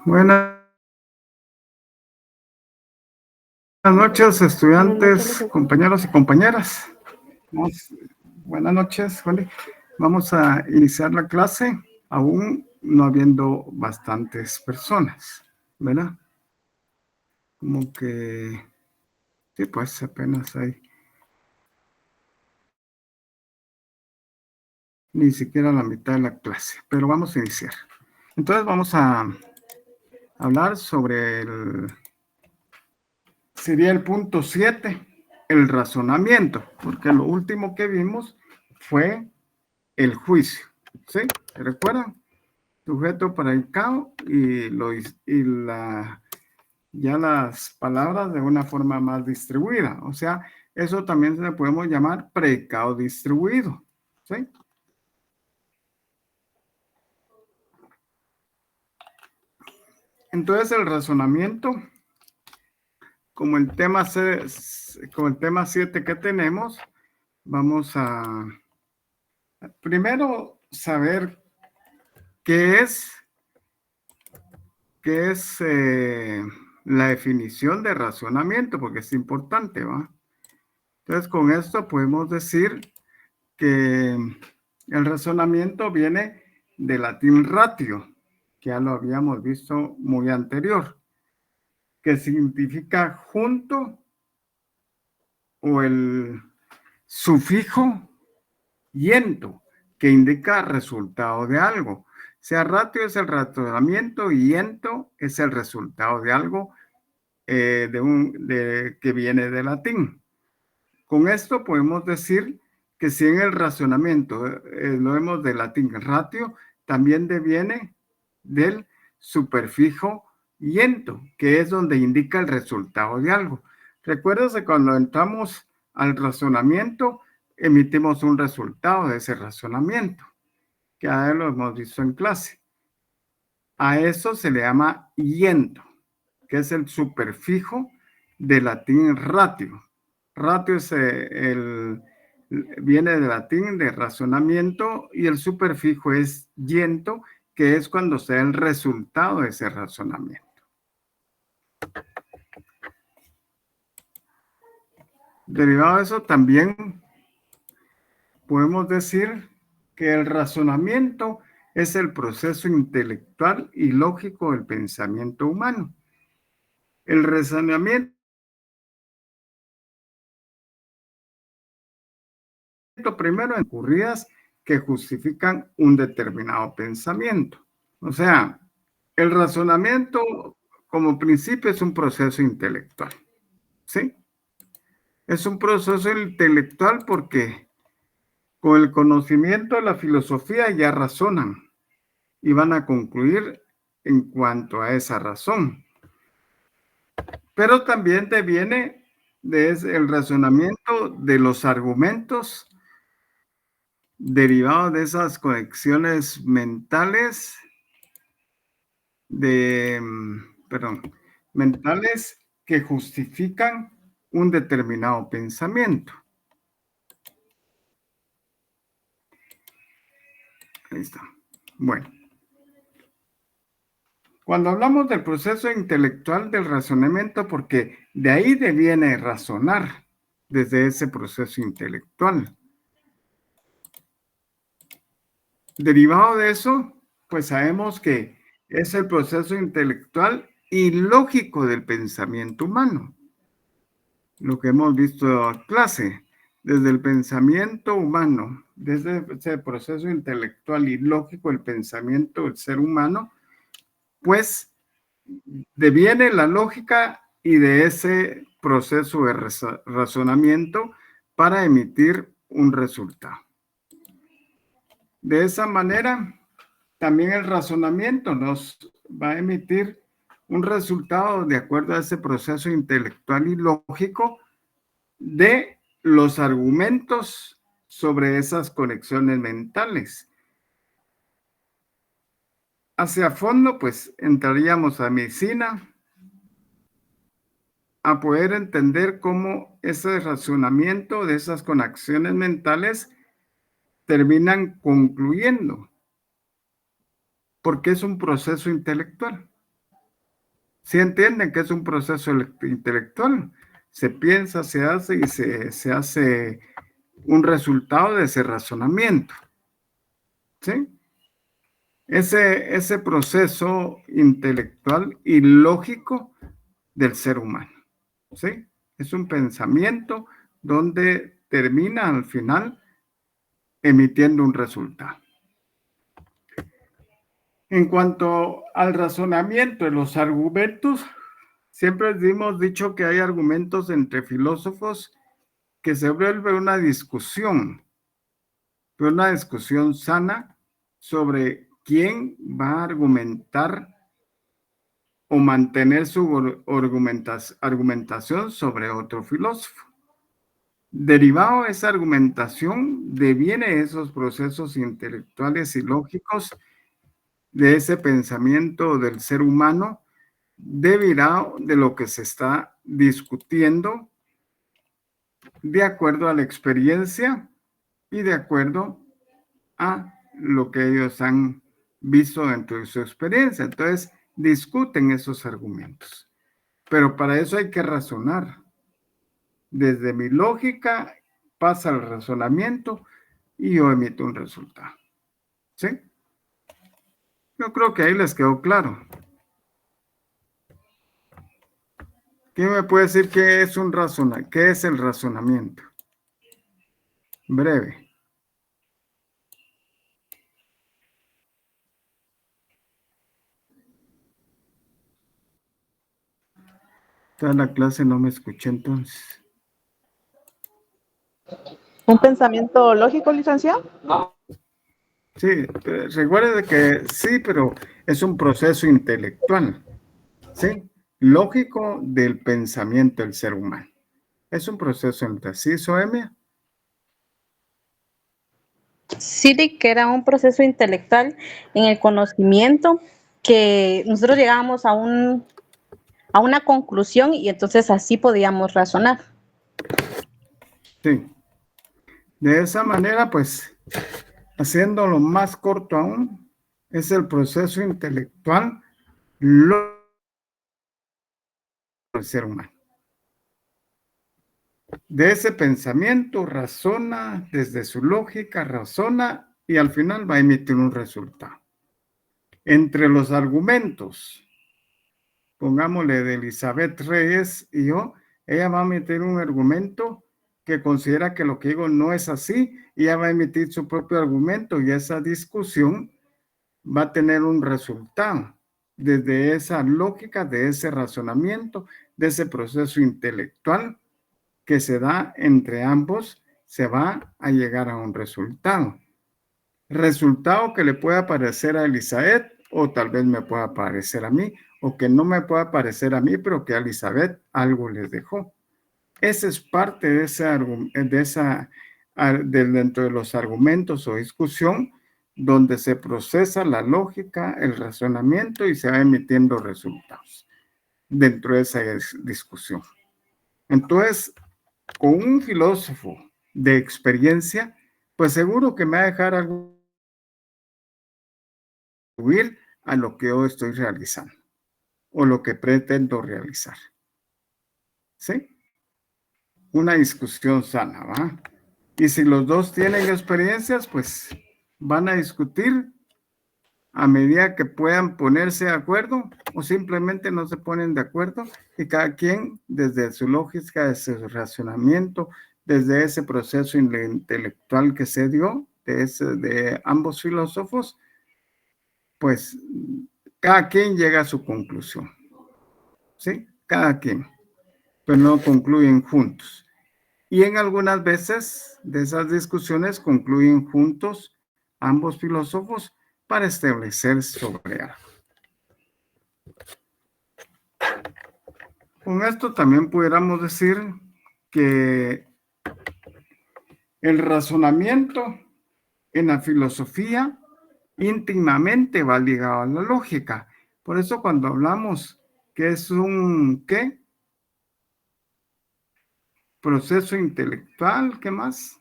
Buenas noches, estudiantes, compañeros y compañeras. Buenas noches, Juan. Vamos a iniciar la clase, aún no habiendo bastantes personas, ¿verdad? Como que, sí, pues apenas hay ni siquiera la mitad de la clase, pero vamos a iniciar. Entonces vamos a hablar sobre sería el punto 7, el razonamiento, porque lo último que vimos fue el juicio, ¿sí? ¿Recuerdan? Sujeto, predicado ya las palabras de una forma más distribuida. O sea, eso también se le podemos llamar predicado distribuido, ¿sí? Entonces el razonamiento, como el tema 7 que tenemos, vamos a primero saber qué es la definición de razonamiento, porque es importante, ¿va? Entonces, con esto podemos decir que el razonamiento viene del latín ratio, que ya lo habíamos visto muy anterior, que significa junto o el sufijo iento, que indica resultado de algo. O sea, ratio es el razonamiento y iento es el resultado de algo que viene de latín. Con esto podemos decir que si en el razonamiento lo vemos del latín ratio, también deviene del superfijo iento, que es donde indica el resultado de algo. Recuérdese, cuando entramos al razonamiento, emitimos un resultado de ese razonamiento, que ya lo hemos visto en clase. A eso se le llama iento, que es el superfijo del latín ratio. Ratio es viene del latín de razonamiento, y el superfijo es iento, que es cuando se da el resultado de ese razonamiento. Derivado de eso, también podemos decir que el razonamiento es el proceso intelectual y lógico del pensamiento humano. El razonamiento primero en ocurridas que justifican un determinado pensamiento. O sea, el razonamiento como principio es un proceso intelectual, ¿sí? Es un proceso intelectual porque con el conocimiento de la filosofía ya razonan y van a concluir en cuanto a esa razón. Pero también deviene el razonamiento de los argumentos derivados de esas conexiones mentales mentales que justifican un determinado pensamiento. Ahí está. Bueno, cuando hablamos del proceso intelectual del razonamiento, porque de ahí deviene razonar, desde ese proceso intelectual. Derivado de eso, pues sabemos que es el proceso intelectual y lógico del pensamiento humano. Lo que hemos visto en clase, desde el pensamiento humano, desde ese proceso intelectual y lógico del pensamiento del ser humano, pues deviene la lógica y de ese proceso de razonamiento para emitir un resultado. De esa manera, también el razonamiento nos va a emitir un resultado de acuerdo a ese proceso intelectual y lógico de los argumentos sobre esas conexiones mentales. Hacia fondo, pues entraríamos a medicina, a poder entender cómo ese razonamiento de esas conexiones mentales terminan concluyendo, porque es un proceso intelectual. ¿Sí entienden que es un proceso intelectual? Se piensa, se hace y se hace un resultado de ese razonamiento. ¿Sí? Ese proceso intelectual y lógico del ser humano. ¿Sí? Es un pensamiento donde termina al final emitiendo un resultado. En cuanto al razonamiento de los argumentos, siempre hemos dicho que hay argumentos entre filósofos que se vuelve una discusión, pero una discusión sana sobre quién va a argumentar o mantener su argumentación sobre otro filósofo. Derivado de esa argumentación, deviene esos procesos intelectuales y lógicos de ese pensamiento del ser humano, deberá de lo que se está discutiendo de acuerdo a la experiencia y de acuerdo a lo que ellos han visto dentro de su experiencia. Entonces, discuten esos argumentos. Pero para eso hay que razonar. Desde mi lógica pasa el razonamiento y yo emito un resultado. ¿Sí? Yo creo que ahí les quedó claro. ¿Quién me puede decir qué es qué es el razonamiento? Breve. Toda la clase no me escuché entonces. ¿Un pensamiento lógico, licenciado? Sí, recuerde que sí, pero es un proceso intelectual, ¿sí? Lógico del pensamiento del ser humano. Es un proceso ¿sí, Soemia? Sí, que era un proceso intelectual en el conocimiento que nosotros llegábamos a una conclusión y entonces así podíamos razonar. Sí. De esa manera, pues, haciéndolo más corto aún, es el proceso intelectual del ser humano. De ese pensamiento razona, desde su lógica razona y al final va a emitir un resultado. Entre los argumentos, pongámosle de Elizabeth Reyes y yo, ella va a emitir un argumento que considera que lo que digo no es así y ella va a emitir su propio argumento y esa discusión va a tener un resultado desde esa lógica, de ese razonamiento, de ese proceso intelectual que se da entre ambos, se va a llegar a un resultado. Resultado que le pueda parecer a Elizabeth o tal vez me pueda parecer a mí o que no me pueda parecer a mí, pero que a Elizabeth algo les dejó. Esa es parte de dentro de los argumentos o discusión donde se procesa la lógica, el razonamiento y se va emitiendo resultados dentro de esa discusión. Entonces, con un filósofo de experiencia, pues seguro que me va a dejar algo a lo que yo estoy realizando o lo que pretendo realizar. ¿Sí? Una discusión sana, ¿va? Y si los dos tienen experiencias, pues van a discutir a medida que puedan ponerse de acuerdo o simplemente no se ponen de acuerdo y cada quien desde su lógica, desde su razonamiento, desde ese proceso intelectual que se dio de ambos filósofos, pues cada quien llega a su conclusión, ¿sí? Cada quien, pero no concluyen juntos. Y en algunas veces de esas discusiones concluyen juntos ambos filósofos para establecer sobre algo. Con esto también pudiéramos decir que el razonamiento en la filosofía íntimamente va ligado a la lógica. Por eso cuando hablamos que es un ¿qué? Proceso intelectual, ¿qué más?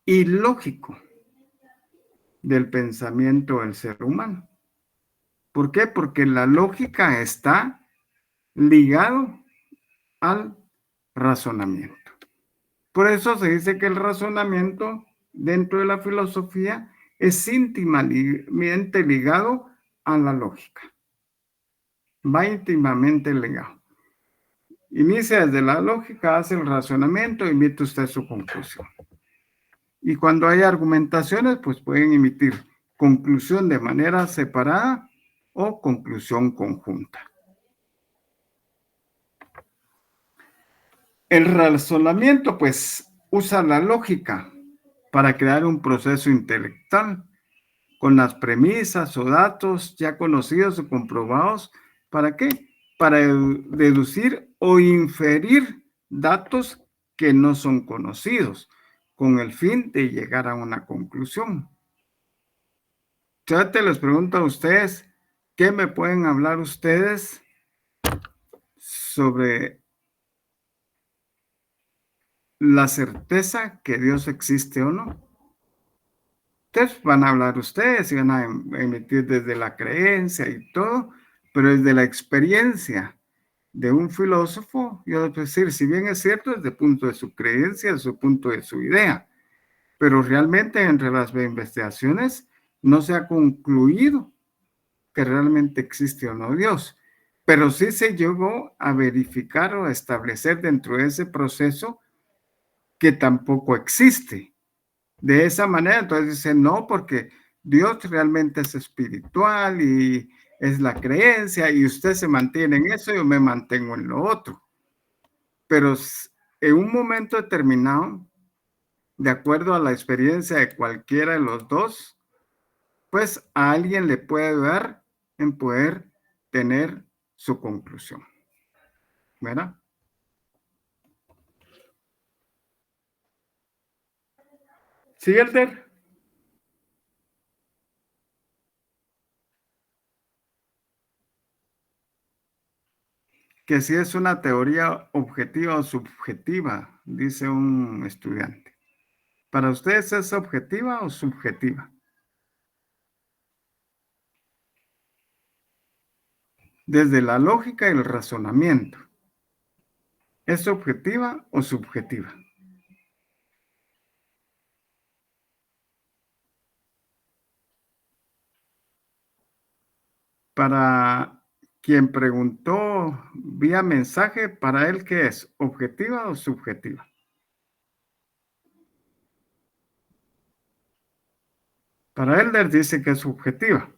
Y lógico. del pensamiento del ser humano. ¿Por qué? Porque la lógica está ligado al razonamiento. Por eso se dice que el razonamiento dentro de la filosofía es íntimamente ligado a la lógica. Va íntimamente ligado. Inicia desde la lógica, hace el razonamiento, emite usted su conclusión. Y cuando hay argumentaciones, pues pueden emitir conclusión de manera separada o conclusión conjunta. El razonamiento, pues, usa la lógica para crear un proceso intelectual con las premisas o datos ya conocidos o comprobados. ¿Para qué? Para deducir o inferir datos que no son conocidos, con el fin de llegar a una conclusión. Ya te les pregunto a ustedes, ¿qué me pueden hablar ustedes sobre la certeza que Dios existe o no? Ustedes van a hablar ustedes y van a emitir desde la creencia y todo, pero desde la experiencia de un filósofo, yo debo decir, si bien es cierto, desde el punto de su creencia, desde el punto de su idea, pero realmente entre las investigaciones no se ha concluido que realmente existe o no Dios, pero sí se llegó a verificar o a establecer dentro de ese proceso que tampoco existe. De esa manera, entonces dice, no, porque Dios realmente es espiritual y es la creencia y usted se mantiene en eso y yo me mantengo en lo otro. Pero en un momento determinado, de acuerdo a la experiencia de cualquiera de los dos, pues a alguien le puede ayudar en poder tener su conclusión. ¿Verdad? ¿Sí, Elder? Que si es una teoría objetiva o subjetiva, dice un estudiante. ¿Para ustedes es objetiva o subjetiva? Desde la lógica y el razonamiento. ¿Es objetiva o subjetiva? Para quien preguntó vía mensaje, ¿para él qué es? ¿Objetiva o subjetiva? Para él les dice que es subjetiva,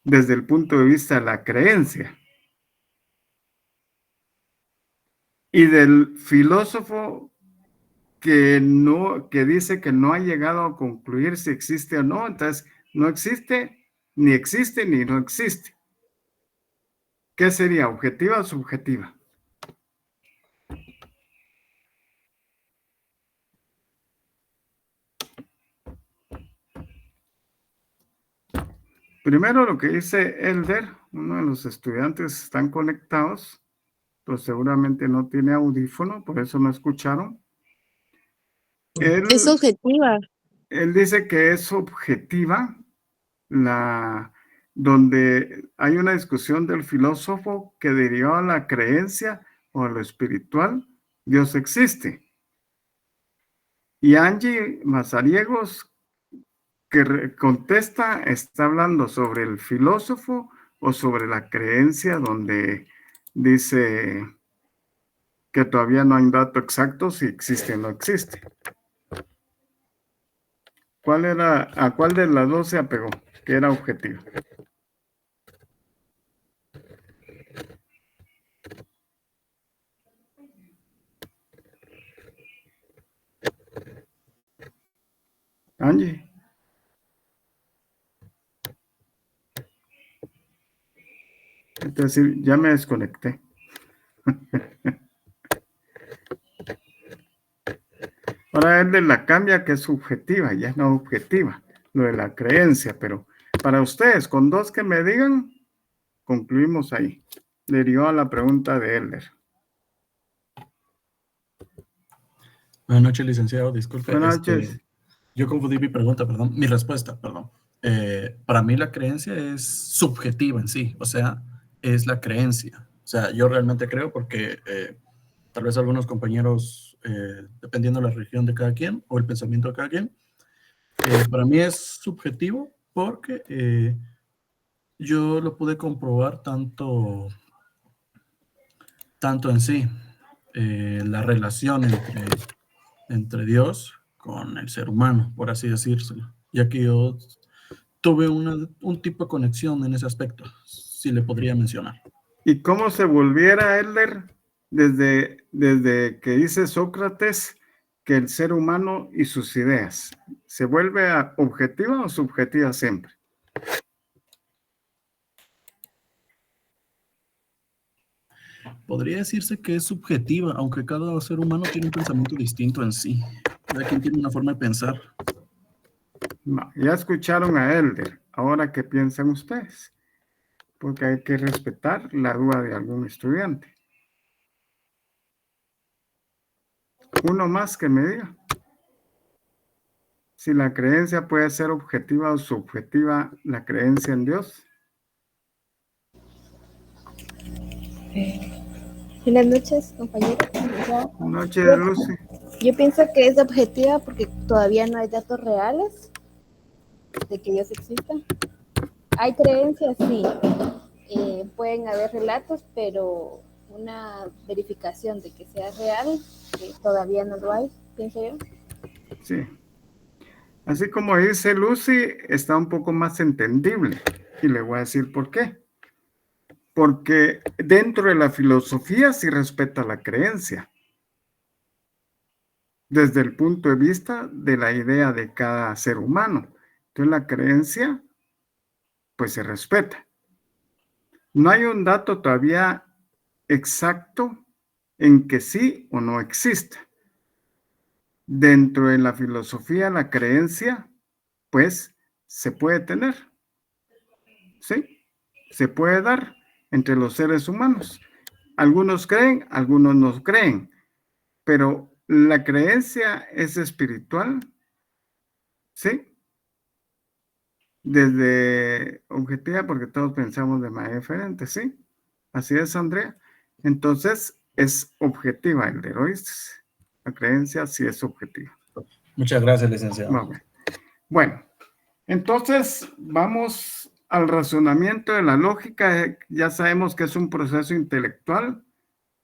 desde el punto de vista de la creencia. Y del filósofo que dice que no ha llegado a concluir si existe o no, entonces no existe, ni no existe. ¿Qué sería, objetiva o subjetiva? Primero lo que dice Elder, uno de los estudiantes están conectados, pues seguramente no tiene audífono, por eso no escucharon. Es objetiva. Él dice que es objetiva, donde hay una discusión del filósofo que deriva a la creencia o a lo espiritual, Dios existe. Y Angie Mazariegos, que contesta, está hablando sobre el filósofo o sobre la creencia, donde dice que todavía no hay un dato exacto si existe o no existe. ¿A cuál de las dos se apegó? Que era objetivo. Angie. Es decir, ya me desconecté. Ahora él de la cambia que es subjetiva, ya no objetiva, lo de la creencia, pero para ustedes, con dos que me digan, concluimos ahí. Le dio a la pregunta de Elder. Buenas noches, licenciado. Disculpe. Buenas noches. Yo confundí mi pregunta, perdón, mi respuesta, perdón. Para mí la creencia es subjetiva en sí, o sea, es la creencia. O sea, yo realmente creo porque tal vez algunos compañeros, dependiendo de la religión de cada quien o el pensamiento de cada quien, para mí es subjetivo porque yo lo pude comprobar tanto en sí, la relación entre Dios con el ser humano, por así decírselo, ya que yo tuve un tipo de conexión en ese aspecto, si le podría mencionar. ¿Y cómo se volviera, Elder, desde que dice Sócrates que el ser humano y sus ideas, ¿se vuelve objetiva o subjetiva siempre? Podría decirse que es subjetiva, aunque cada ser humano tiene un pensamiento distinto en sí. Cada quien tiene una forma de pensar. Ya escucharon a Elder, ahora qué piensan ustedes, porque hay que respetar la duda de algún estudiante. Uno más que me diga si la creencia puede ser objetiva o subjetiva, la creencia en Dios. Buenas noches, compañeros. Noche, Yo, Lucy. yo pienso que es objetiva porque todavía no hay datos reales de que Dios exista. Hay creencias, sí. Pueden haber relatos, pero una verificación de que sea real, todavía no lo hay, pienso yo. Sí. Así como dice Lucy, está un poco más entendible. Y le voy a decir por qué. Porque dentro de la filosofía sí respeta la creencia, desde el punto de vista de la idea de cada ser humano. Entonces la creencia, pues se respeta. No hay un dato todavía exacto en que sí o no exista. Dentro de la filosofía, la creencia, pues se puede tener, ¿sí? Se puede dar entre los seres humanos. Algunos creen, algunos no creen, pero la creencia es espiritual, ¿sí? Desde objetiva, porque todos pensamos de manera diferente, ¿sí? Así es, Andrea. Entonces, es objetiva el heroísmo. La creencia sí es objetiva. Muchas gracias, licenciado. Bueno, entonces vamos al razonamiento de la lógica. Ya sabemos que es un proceso intelectual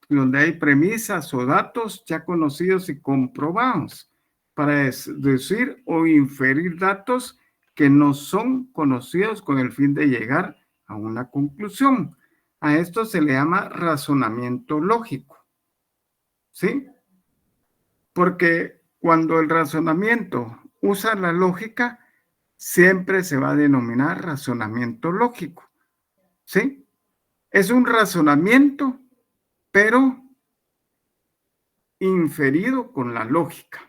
donde hay premisas o datos ya conocidos y comprobados para deducir o inferir datos que no son conocidos con el fin de llegar a una conclusión. A esto se le llama razonamiento lógico, ¿sí? Porque cuando el razonamiento usa la lógica, siempre se va a denominar razonamiento lógico, ¿sí? Es un razonamiento, pero inferido con la lógica.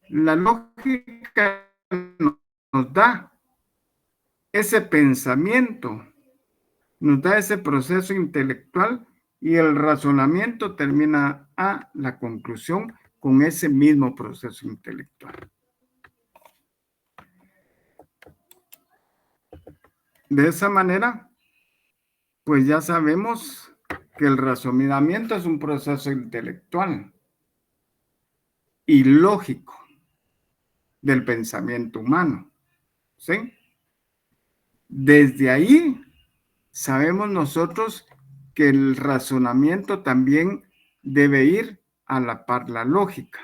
La lógica nos da ese pensamiento, nos da ese proceso intelectual y el razonamiento termina a la conclusión con ese mismo proceso intelectual. De esa manera, pues ya sabemos que el razonamiento es un proceso intelectual y lógico del pensamiento humano, ¿sí? Desde ahí sabemos nosotros que el razonamiento también debe ir a la par la lógica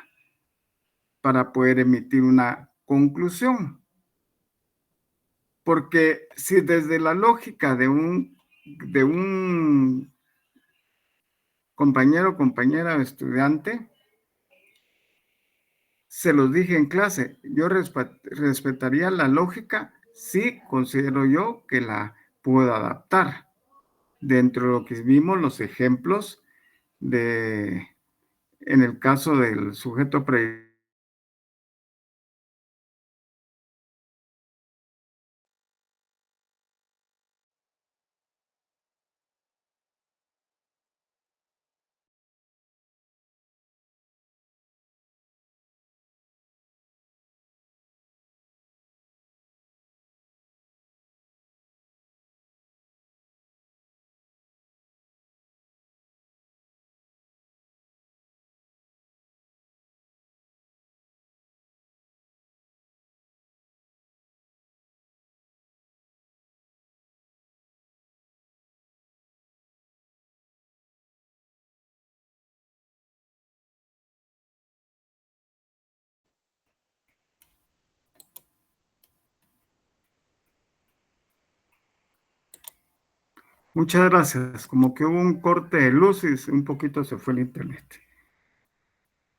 para poder emitir una conclusión. Porque si desde la lógica de un compañero, compañera o estudiante, se los dije en clase, yo respetaría la lógica si considero yo que la puedo adaptar dentro de lo que vimos los ejemplos de, en el caso del sujeto predicado Muchas gracias. Como que hubo un corte de luz y un poquito se fue el internet.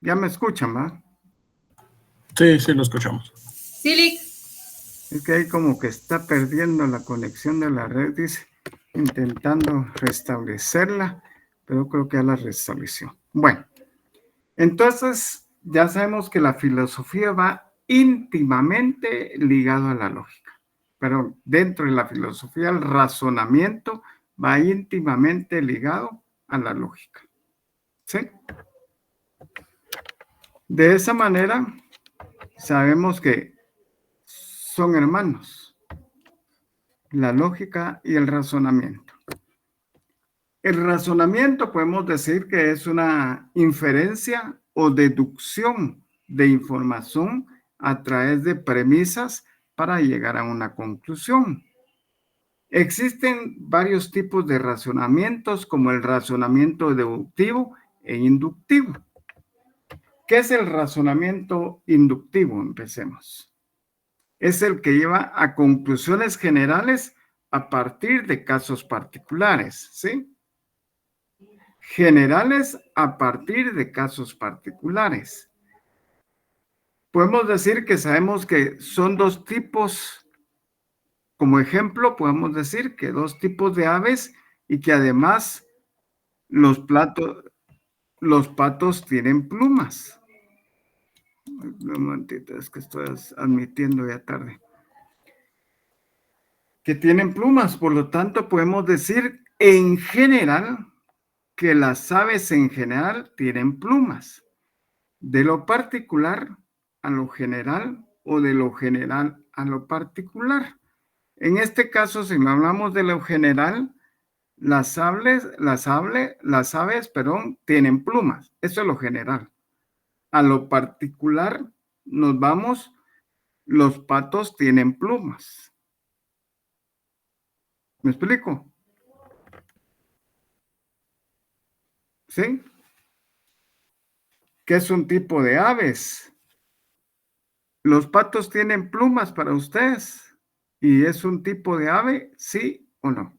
Ya me escuchan, ¿va? Sí, sí, lo escuchamos. Silic, Es que ahí como que está perdiendo la conexión de la red, dice, intentando restablecerla, pero creo que ya la restableció. Bueno, entonces ya sabemos que la filosofía va íntimamente ligado a la lógica, pero dentro de la filosofía el razonamiento va íntimamente ligado a la lógica. ¿Sí? De esa manera sabemos que son hermanos, la lógica y el razonamiento. El razonamiento podemos decir que es una inferencia o deducción de información a través de premisas para llegar a una conclusión. Existen varios tipos de razonamientos como el razonamiento deductivo e inductivo. ¿Qué es el razonamiento inductivo? Empecemos. Es el que lleva a conclusiones generales a partir de casos particulares, ¿sí? Generales a partir de casos particulares. Podemos decir que sabemos que son dos tipos, como ejemplo, podemos decir que dos tipos de aves y que además los patos tienen plumas. Un momentito, es que estoy admitiendo ya tarde. Que tienen plumas, por lo tanto podemos decir en general que las aves en general tienen plumas. De lo particular a lo general o de lo general a lo particular. En este caso, si no hablamos de lo general, las aves, tienen plumas. Eso es lo general. A lo particular nos vamos, los patos tienen plumas. ¿Me explico? ¿Sí? ¿Qué es un tipo de aves? ¿Los patos tienen plumas para ustedes? ¿Y es un tipo de ave? ¿Sí o no?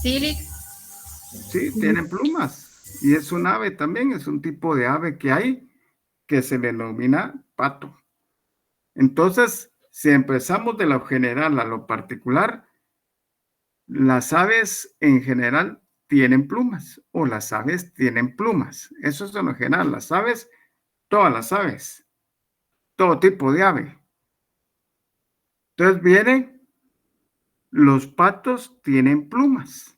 Silic, Sí, tienen plumas. Y es un ave también, es un tipo de ave que hay que se le denomina pato. Entonces, si empezamos de lo general a lo particular, las aves en general tienen plumas o las aves tienen plumas. Eso es en lo general. Las aves, todas las aves, todo tipo de ave. Entonces viene, los patos tienen plumas.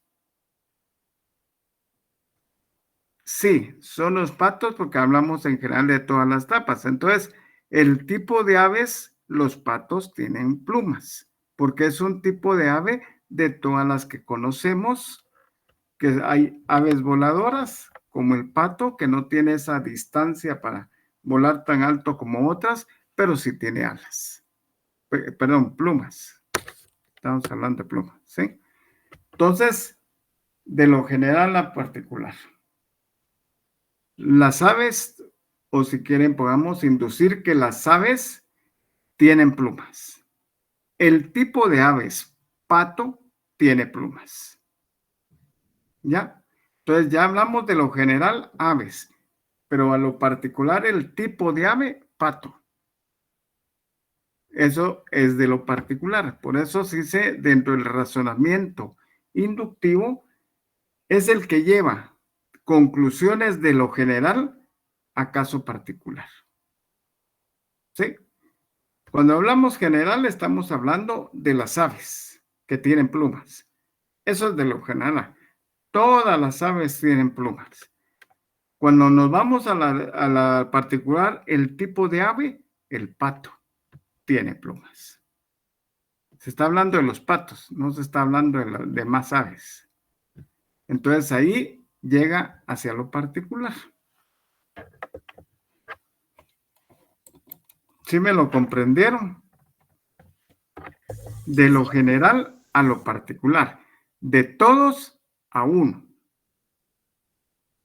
Sí, son los patos porque hablamos en general de todas las tapas. Entonces, el tipo de aves, los patos tienen plumas, porque es un tipo de ave de todas las que conocemos, que hay aves voladoras, como el pato, que no tiene esa distancia para volar tan alto como otras, pero sí tiene alas. Perdón, plumas. Estamos hablando de plumas, ¿sí? Entonces, de lo general a particular. Las aves, o si quieren, podamos inducir que las aves tienen plumas. El tipo de aves, pato, tiene plumas. ¿Ya? Entonces ya hablamos de lo general, aves, pero a lo particular, el tipo de ave, pato. Eso es de lo particular. Por eso se dice dentro del razonamiento inductivo, es el que lleva conclusiones de lo general a caso particular. ¿Sí? Cuando hablamos general, estamos hablando de las aves que tienen plumas. Eso es de lo general. Todas las aves tienen plumas. Cuando nos vamos a la particular, el tipo de ave, el pato, tiene plumas. Se está hablando de los patos, no se está hablando de las demás aves. Entonces ahí llega hacia lo particular. ¿Sí me lo comprendieron? De lo general a lo particular, de todos a uno.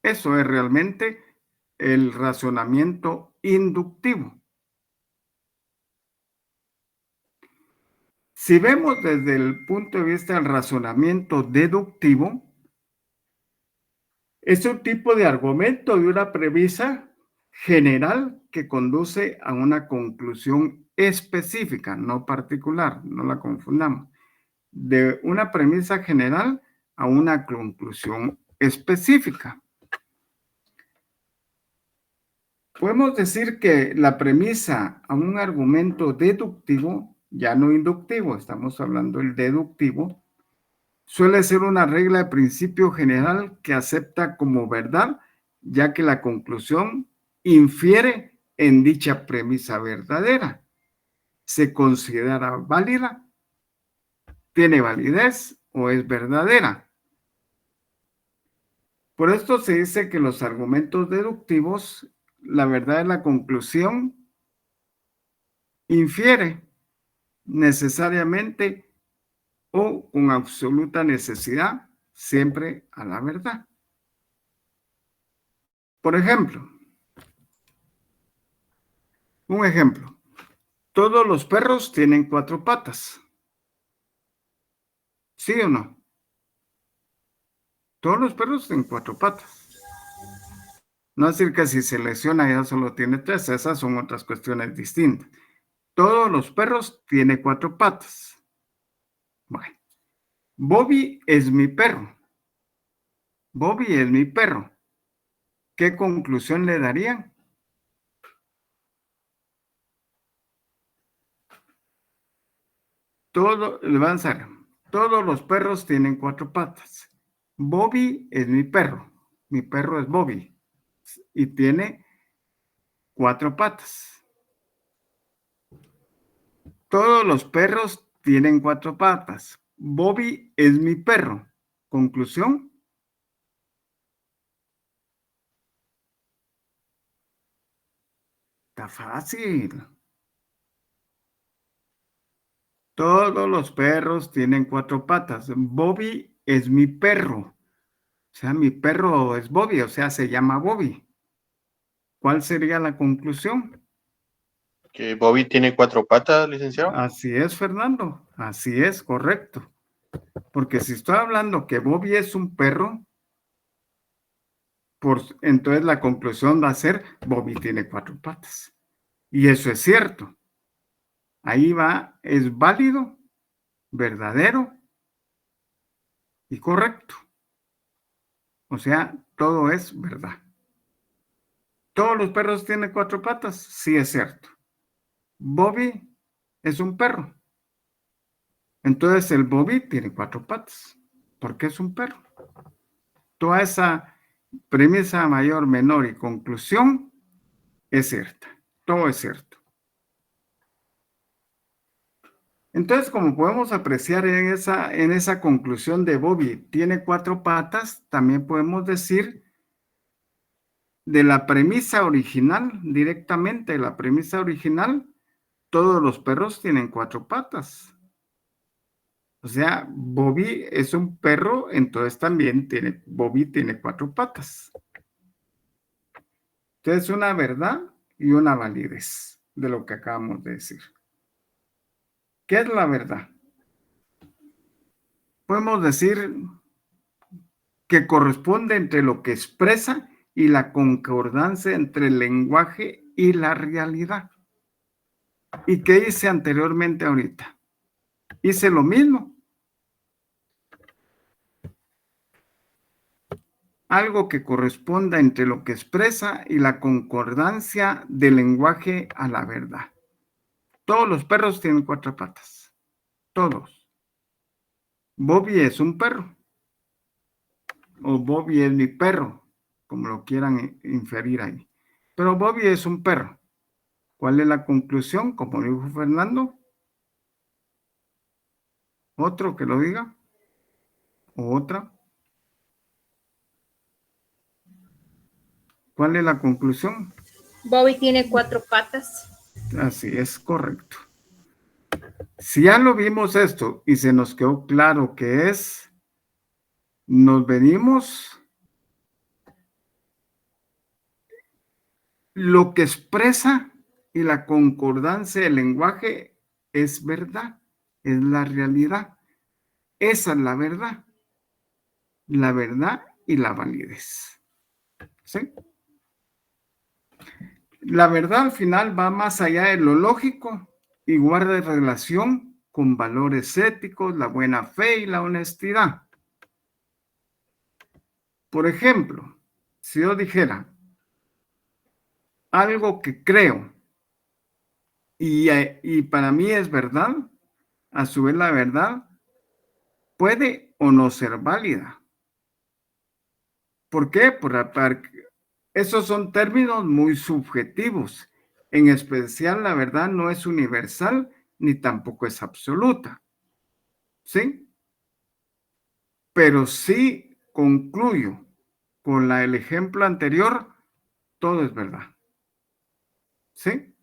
Eso es realmente el razonamiento inductivo. Si vemos desde el punto de vista del razonamiento deductivo, es un tipo de argumento de una premisa general que conduce a una conclusión específica, no particular, no la confundamos. De una premisa general a una conclusión específica. Podemos decir que la premisa a un argumento deductivo, ya no inductivo, estamos hablando del deductivo, suele ser una regla de principio general que acepta como verdad, ya que la conclusión infiere en dicha premisa verdadera. Se considera válida, tiene validez o es verdadera. Por esto se dice que los argumentos deductivos, la verdad de la conclusión infiere necesariamente o con absoluta necesidad siempre a la verdad. Por ejemplo, un ejemplo, todos los perros tienen 4 patas. ¿Sí o no? Todos los perros tienen 4 patas. No es decir que si se lesiona ya solo tiene 3, esas son otras cuestiones distintas. Todos los perros tienen 4 patas. Bueno, Bobby es mi perro. Bobby es mi perro. ¿Qué conclusión le darían? Todos los perros tienen 4 patas. Bobby es mi perro. Mi perro es Bobby y tiene 4 patas. Todos los perros tienen 4 patas. Bobby es mi perro. Conclusión. Está fácil. Todos los perros tienen 4 patas. Bobby es mi perro. O sea, mi perro es Bobby, o sea, se llama Bobby. ¿Cuál sería la conclusión? Que Bobby tiene 4 patas, licenciado. Así es, Fernando. Así es, correcto. Porque si estoy hablando que Bobby es un perro, entonces la conclusión va a ser Bobby tiene 4 patas. Y eso es cierto. Ahí va, es válido, verdadero y correcto. O sea, todo es verdad. ¿Todos los perros tienen 4 patas? Sí, es cierto. Bobby es un perro. Entonces el Bobby tiene 4 patas, porque es un perro. Toda esa premisa mayor, menor y conclusión es cierta. Todo es cierto. Entonces, como podemos apreciar en esa conclusión de Bobby tiene 4 patas, también podemos decir de la premisa original, directamente de la premisa original, todos los perros tienen 4 patas. O sea, Bobby es un perro, entonces también Bobby tiene 4 patas. Entonces, una verdad y una validez de lo que acabamos de decir. ¿Qué es la verdad? Podemos decir que corresponde entre lo que expresa y la concordancia entre el lenguaje y la realidad. ¿Y qué hice anteriormente ahorita? Hice lo mismo. Algo que corresponda entre lo que expresa y la concordancia del lenguaje a la verdad. Todos los perros tienen 4 patas. Todos. Bobby es un perro. O Bobby es mi perro, como lo quieran inferir ahí. Pero Bobby es un perro. ¿Cuál es la conclusión? Como dijo Fernando. ¿Otro que lo diga? ¿O otra? ¿Cuál es la conclusión? Bobby tiene 4 patas. Así es, correcto. Si ya lo vimos esto y se nos quedó claro que es, nos venimos lo que expresa y la concordancia del lenguaje es verdad. es la realidad. Esa es la verdad y la validez. ¿Sí? La verdad al final va más allá de lo lógico y guarda relación con valores éticos, la buena fe y la honestidad. Por ejemplo, si yo dijera algo que creo y para mí es verdad, a su vez la verdad puede o no ser válida. ¿Por qué? Esos son términos muy subjetivos. En especial, la verdad no es universal ni tampoco es absoluta. ¿Sí? Pero sí concluyo con el ejemplo anterior, todo es verdad. ¿Sí?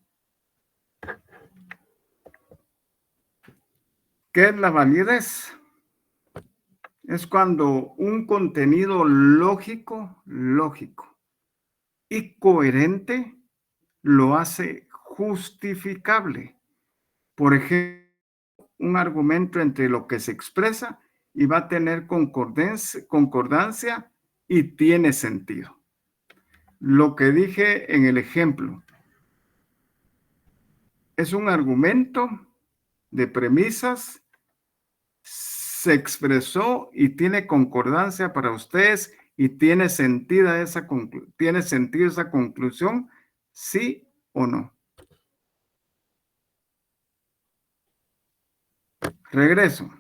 ¿Qué es la validez? Es cuando un contenido lógico y coherente lo hace justificable. Por ejemplo, un argumento entre lo que se expresa y va a tener concordancia y tiene sentido. Lo que dije en el ejemplo es un argumento de premisas, se expresó y tiene concordancia para ustedes y tiene sentido esa conclusión, sí o no. Regreso.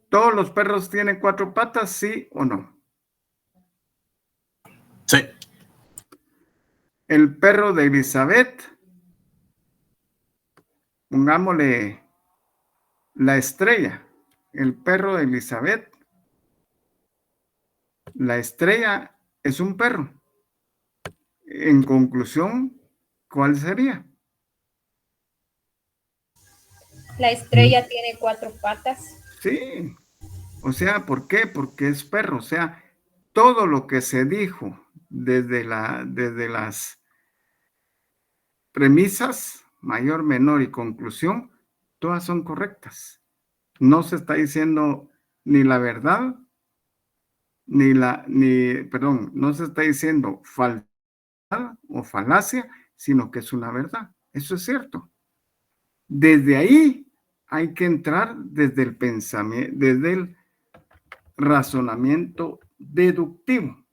¿Todos los perros tienen 4 patas, sí o no? Sí. El perro de Elizabeth, pongámosle la estrella, el perro de Elizabeth, la estrella es un perro. En conclusión, ¿cuál sería? La estrella tiene 4 patas. Sí, o sea, ¿por qué? Porque es perro, o sea, todo lo que se dijo desde las premisas, mayor, menor y conclusión, todas son correctas. No se está diciendo ni la verdad, no se está diciendo falsedad o falacia, sino que es una verdad. Eso es cierto. Desde ahí hay que entrar desde el pensamiento, desde el razonamiento deductivo.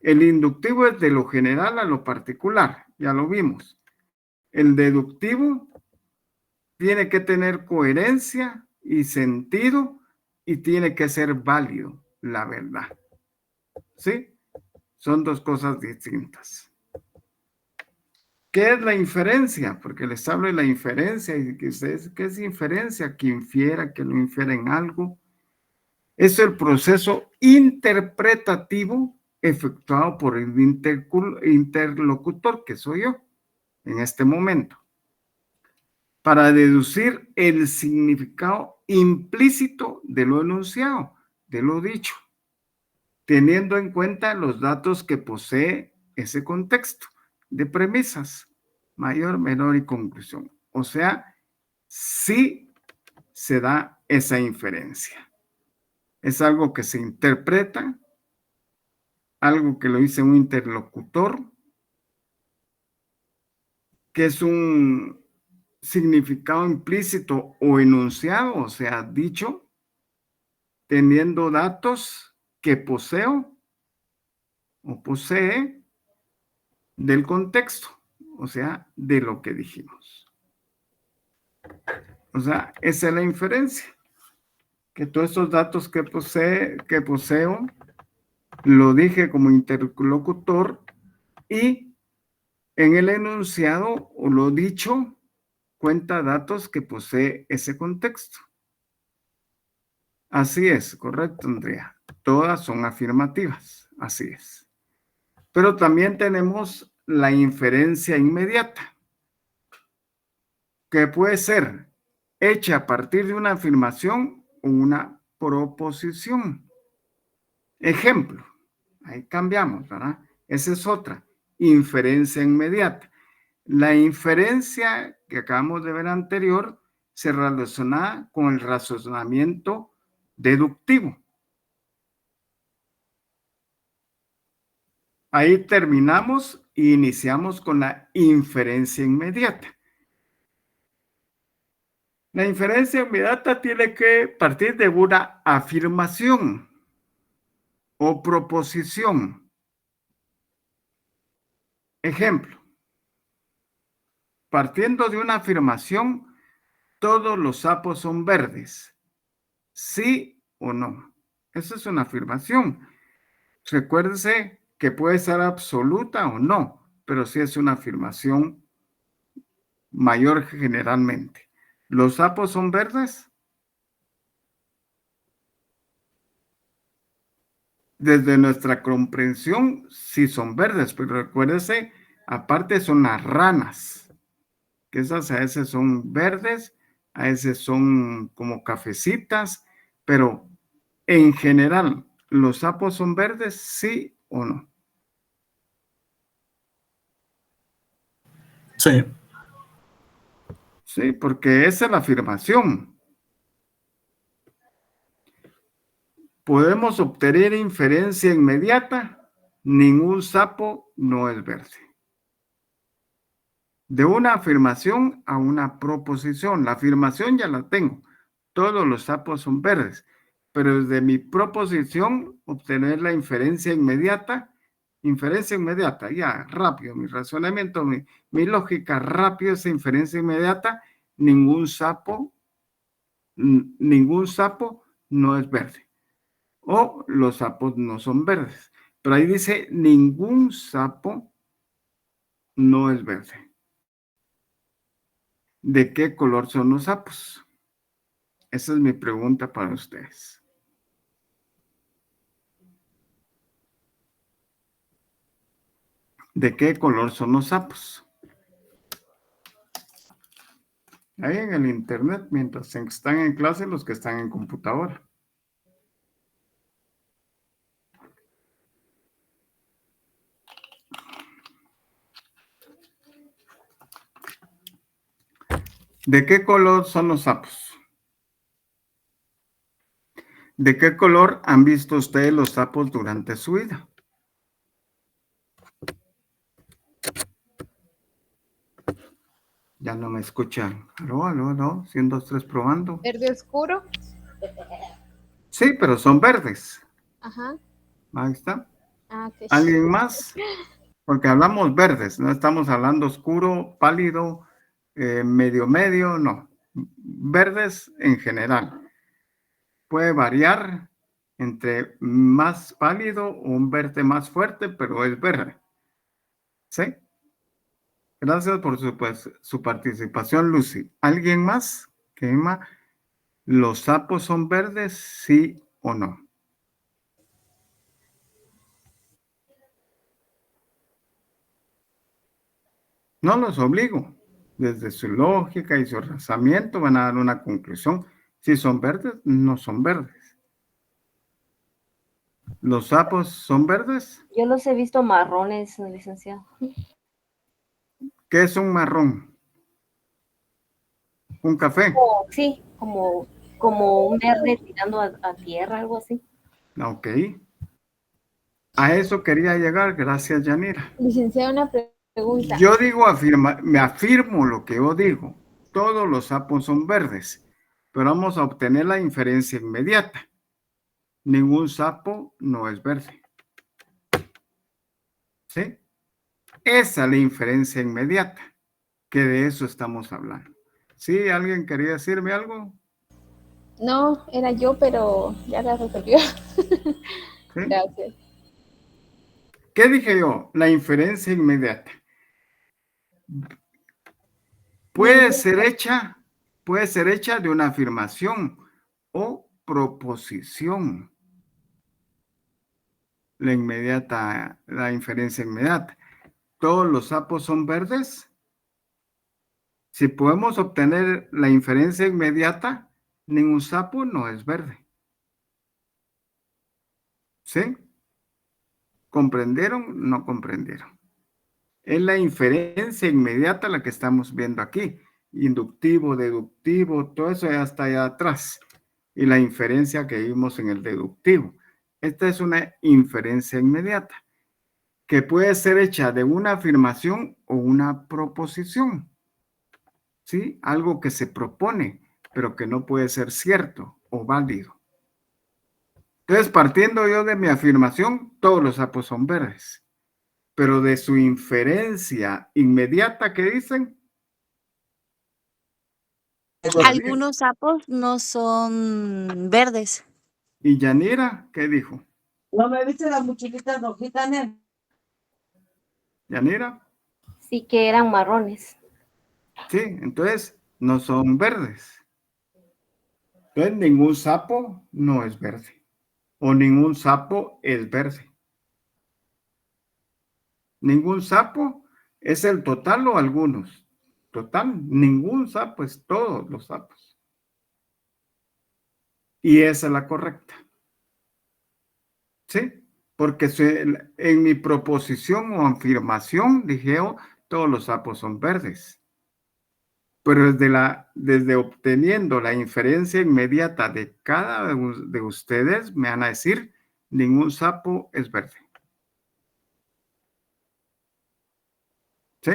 El inductivo es de lo general a lo particular, ya lo vimos. El deductivo tiene que tener coherencia y sentido y tiene que ser válido, la verdad. ¿Sí? Son dos cosas distintas. ¿Qué es la inferencia? Porque les hablo de la inferencia y que ustedes, ¿qué es inferencia? Que infiera, que lo infiera en algo. Es el proceso interpretativo efectuado por el interlocutor, que soy yo en este momento, para deducir el significado implícito de lo enunciado, de lo dicho, teniendo en cuenta los datos que posee ese contexto de premisas, mayor, menor y conclusión. O sea, sí se da esa inferencia. Es algo que se interpreta, algo que lo dice un interlocutor, que es un significado implícito o enunciado, o sea, dicho, teniendo datos que poseo o posee del contexto, o sea, de lo que dijimos. O sea, esa es la inferencia, que todos estos datos que poseo, lo dije como interlocutor y en el enunciado o lo dicho cuenta datos que posee ese contexto. Así es, correcto, Andrea. Todas son afirmativas, así es. Pero también tenemos la inferencia inmediata, que puede ser hecha a partir de una afirmación o una proposición. Ejemplo, ahí cambiamos, ¿verdad? Esa es otra, inferencia inmediata. La inferencia que acabamos de ver anterior se relaciona con el razonamiento deductivo. Ahí terminamos e iniciamos con la inferencia inmediata. La inferencia inmediata tiene que partir de una afirmación o proposición. Ejemplo, partiendo de una afirmación, todos los sapos son verdes. ¿Sí o no? Esa es una afirmación. Recuérdese que puede ser absoluta o no, pero sí es una afirmación mayor generalmente. ¿Los sapos son verdes? Desde nuestra comprensión, sí son verdes, pero recuérdese, aparte son las ranas, que esas a veces son verdes, a veces son como cafecitas, pero en general, ¿los sapos son verdes, sí o no? Sí, Sí, porque esa es la afirmación. ¿Podemos obtener inferencia inmediata? Ningún sapo no es verde. De una afirmación a una proposición. La afirmación ya la tengo. Todos los sapos son verdes. Pero desde mi proposición, obtener la inferencia inmediata, ya, rápido, mi razonamiento, mi lógica, rápido, esa inferencia inmediata, ningún sapo no es verde. O los sapos no son verdes. Pero ahí dice, ningún sapo no es verde. ¿De qué color son los sapos? Esa es mi pregunta para ustedes. ¿De qué color son los sapos? Ahí en el internet, mientras están en clase, los que están en computadora. ¿De qué color son los sapos? ¿De qué color han visto ustedes los sapos durante su vida? Ya no me escuchan. Aló, aló, aló. 100, 2, 3, probando. Verde oscuro. Sí, pero son verdes. Ajá. Ahí está. Ah, ok. ¿Alguien más? Porque hablamos verdes, no estamos hablando oscuro, pálido, medio, no. Verdes en general. Puede variar entre más pálido o un verde más fuerte, pero es verde. ¿Sí? Gracias por su participación, Lucy. ¿Alguien más? Emma, ¿los sapos son verdes, sí o no? No los obligo. Desde su lógica y su razonamiento van a dar una conclusión. Si son verdes, no son verdes. ¿Los sapos son verdes? Yo los he visto marrones, licenciado. ¿Qué es un marrón? ¿Un café? Sí, como un verde tirando a tierra, algo así. Ok. A eso quería llegar. Gracias, Yanira. Licenciada, una pregunta. Yo digo, me afirmo lo que yo digo. Todos los sapos son verdes, pero vamos a obtener la inferencia inmediata. Ningún sapo no es verde. ¿Sí? Esa es la inferencia inmediata, que de eso estamos hablando. ¿Sí? ¿Alguien quería decirme algo? No, era yo, pero ya la resolvió. ¿Sí? Gracias. ¿Qué dije yo? La inferencia inmediata. Puede ser hecha de una afirmación o proposición. La inferencia inmediata. ¿Todos los sapos son verdes? Si podemos obtener la inferencia inmediata, ningún sapo no es verde. ¿Sí? ¿Comprendieron? No comprendieron. Es la inferencia inmediata la que estamos viendo aquí. Inductivo, deductivo, todo eso ya está allá atrás. Y la inferencia que vimos en el deductivo. Esta es una inferencia inmediata que puede ser hecha de una afirmación o una proposición. ¿Sí? Algo que se propone, pero que no puede ser cierto o válido. Entonces, partiendo yo de mi afirmación, todos los sapos son verdes. Pero de su inferencia inmediata, ¿qué dicen? Algunos sapos no son verdes. ¿Y Yanira qué dijo? ¿No me viste las mochilitas rojitas, Nen? ¿Yanira? Sí que eran marrones. Sí, entonces no son verdes. Entonces ningún sapo no es verde. O ningún sapo es verde. Ningún sapo es el total o algunos. Total, ningún sapo es todos los sapos. Y esa es la correcta. ¿Sí? Porque en mi proposición o afirmación dije, oh, todos los sapos son verdes. Pero desde obteniendo la inferencia inmediata de cada de ustedes, me van a decir, ningún sapo es verde. ¿Sí?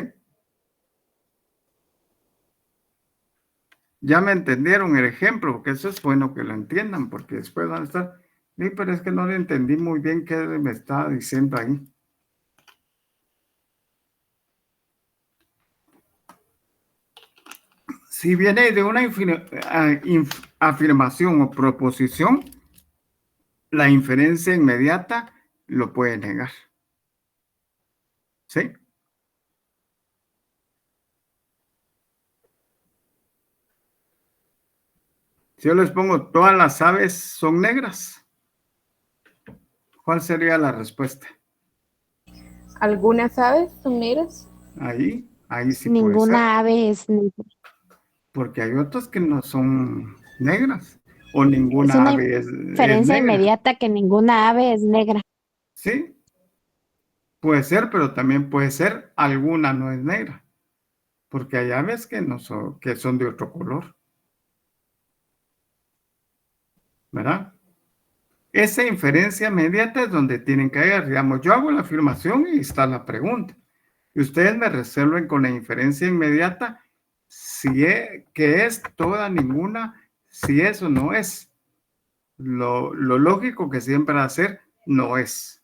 Ya me entendieron el ejemplo, porque eso es bueno que lo entiendan, porque después van a estar, sí, pero es que no le entendí muy bien qué me estaba diciendo ahí. Si viene de una afirmación o proposición, la inferencia inmediata lo puede negar. ¿Sí? Si yo les pongo, todas las aves son negras, ¿cuál sería la respuesta? ¿Algunas aves son negras? Ahí sí puede ser. Ninguna ave es negra. Porque hay otras que no son negras. O Es ninguna una ave es inferencia negra. inmediata que ninguna ave es negra. Sí, puede ser, pero también puede ser alguna no es negra. Porque hay aves que no son, que son de otro color. ¿Verdad? Esa inferencia inmediata es donde tienen que ir. Digamos, yo hago la afirmación y está la pregunta. Y ustedes me resuelven con la inferencia inmediata si es, que es toda, ninguna, si es o no es. Lo lógico que siempre va a ser no es.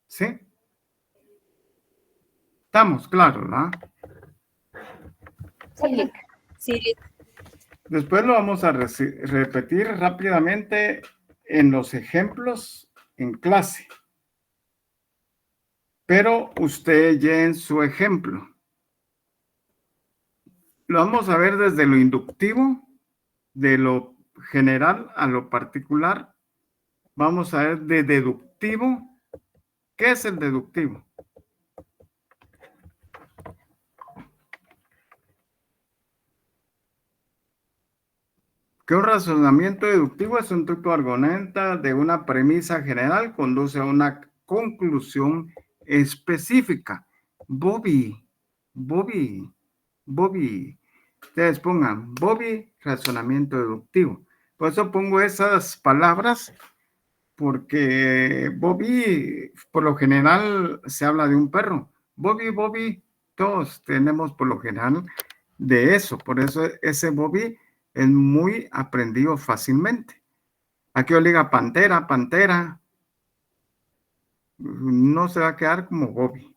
¿Sí? Estamos claros, ¿no? Sí. Sí. Después lo vamos a repetir rápidamente en los ejemplos en clase. Pero usted ya en su ejemplo. Lo vamos a ver desde lo inductivo, de lo general a lo particular. Vamos a ver de deductivo. ¿Qué es el deductivo? Que un razonamiento deductivo es un truco argumenta de una premisa general, conduce a una conclusión específica. Bobby. Ustedes pongan Bobby, razonamiento deductivo. Por eso pongo esas palabras, porque Bobby, por lo general, se habla de un perro. Bobby, todos tenemos por lo general de eso. Por eso ese Bobby es muy aprendido fácilmente. Aquí yo diga pantera, no se va a quedar como Bobby.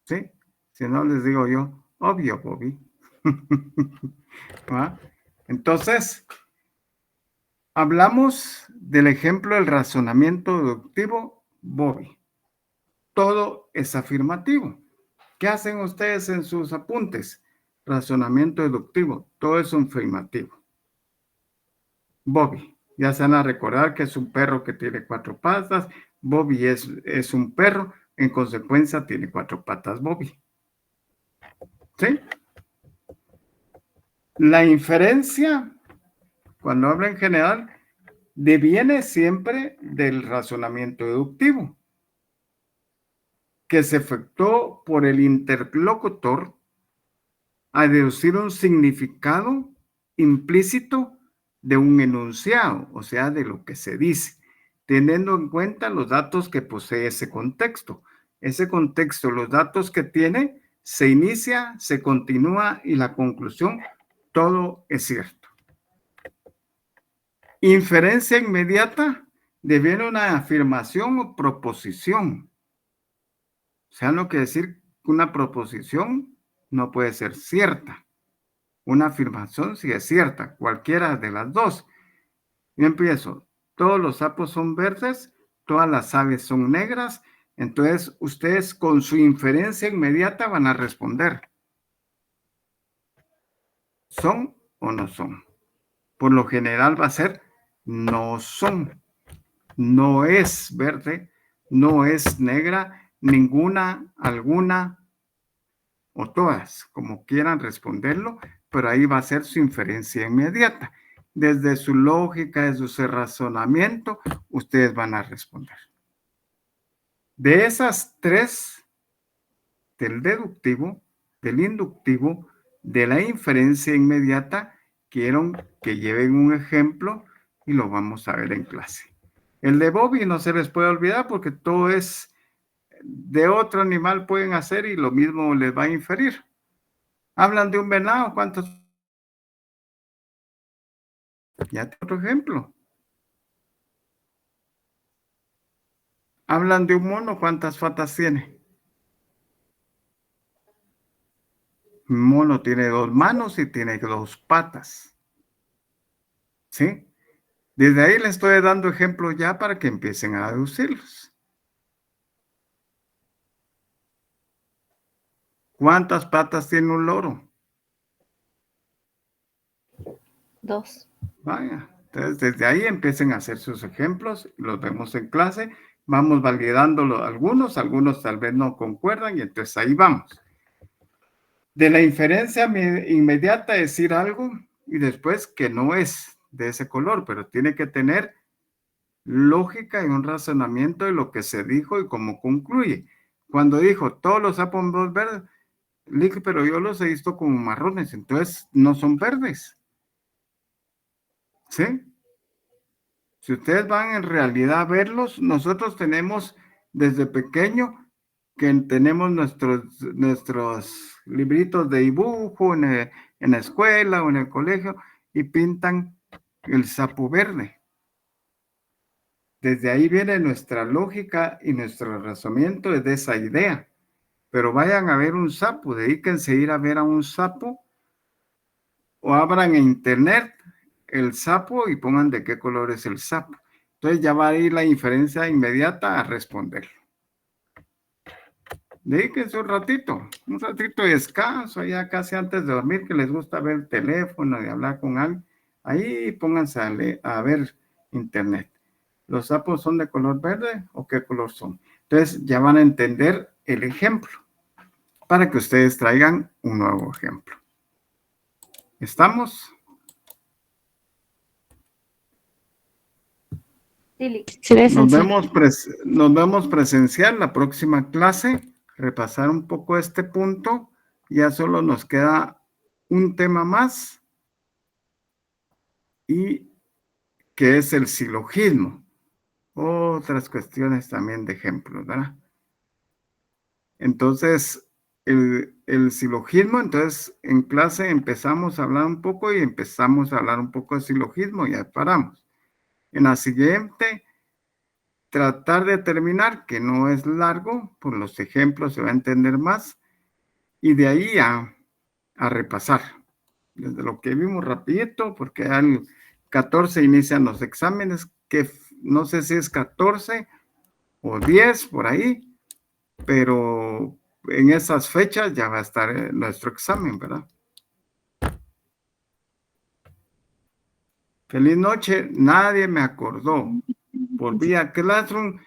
¿Sí? Si no les digo yo, obvio Bobby. ¿Va? Entonces, hablamos del ejemplo del razonamiento deductivo Bobby. Todo es afirmativo. ¿Qué hacen ustedes en sus apuntes? Razonamiento deductivo. Todo es un afirmativo. Bobby. Ya se van a recordar que es un perro que tiene 4 patas. Bobby es un perro. En consecuencia, tiene 4 patas Bobby. ¿Sí? La inferencia, cuando habla en general, deviene siempre del razonamiento deductivo. que se efectuó por el interlocutor a deducir un significado implícito de un enunciado, o sea, de lo que se dice, teniendo en cuenta los datos que posee ese contexto. Ese contexto, los datos que tiene, se inicia, se continúa y la conclusión, todo es cierto. Inferencia inmediata deviene una afirmación o proposición. O sea, no quiere decir que una proposición no puede ser cierta. Una afirmación sí es cierta, cualquiera de las dos. Yo empiezo. Todos los sapos son verdes, todas las aves son negras. Entonces, ustedes con su inferencia inmediata van a responder. ¿Son o no son? Por lo general va a ser no son. No es verde, no es negra, ninguna, alguna o todas, como quieran responderlo, pero ahí va a ser su inferencia inmediata. Desde su lógica, desde su razonamiento, ustedes van a responder. De esas tres, del deductivo, del inductivo, de la inferencia inmediata, quiero que lleven un ejemplo y lo vamos a ver en clase. El de Bobby no se les puede olvidar porque todo es de otro animal pueden hacer y lo mismo les va a inferir. Hablan de un venado, ¿cuántos? Ya tengo otro ejemplo. Hablan de un mono, ¿cuántas patas tiene? Un mono tiene 2 manos y tiene 2 patas. ¿Sí? Desde ahí les estoy dando ejemplos ya para que empiecen a deducirlos. ¿Cuántas patas tiene un loro? 2. Vaya, entonces desde ahí empiecen a hacer sus ejemplos, los vemos en clase, vamos validando algunos tal vez no concuerdan y entonces ahí vamos. De la inferencia inmediata decir algo y después que no es de ese color, pero tiene que tener lógica y un razonamiento de lo que se dijo y cómo concluye. Cuando dijo todos los sapos son verdes, le dije, pero yo los he visto como marrones, entonces no son verdes. ¿Sí? Si ustedes van en realidad a verlos, nosotros tenemos desde pequeño que tenemos nuestros libritos de dibujo en la escuela o en el colegio y pintan el sapo verde. Desde ahí viene nuestra lógica y nuestro razonamiento de esa idea. Pero vayan a ver un sapo, dedíquense a ir a ver a un sapo o abran en internet el sapo y pongan de qué color es el sapo. Entonces ya va a ir la inferencia inmediata a responderlo. Dedíquense un ratito de descanso, ya casi antes de dormir, que les gusta ver el teléfono y hablar con alguien. Ahí pónganse a ver internet. ¿Los sapos son de color verde o qué color son? Entonces ya van a entender el ejemplo para que ustedes traigan un nuevo ejemplo. ¿Estamos? Nos vemos presencial la próxima clase, repasar un poco este punto. Ya solo nos queda un tema más y que es el silogismo. Otras cuestiones también de ejemplos, ¿verdad? Entonces, el silogismo, entonces en clase empezamos a hablar un poco y empezamos a hablar un poco de silogismo y ya paramos. En la siguiente, tratar de terminar, que no es largo, por los ejemplos se va a entender más, y de ahí a repasar. Desde lo que vimos rapidito, porque al 14 inician los exámenes, que no sé si es 14 o 10 por ahí, pero en esas fechas ya va a estar nuestro examen, ¿verdad? Feliz noche, nadie me acordó. Volví a Classroom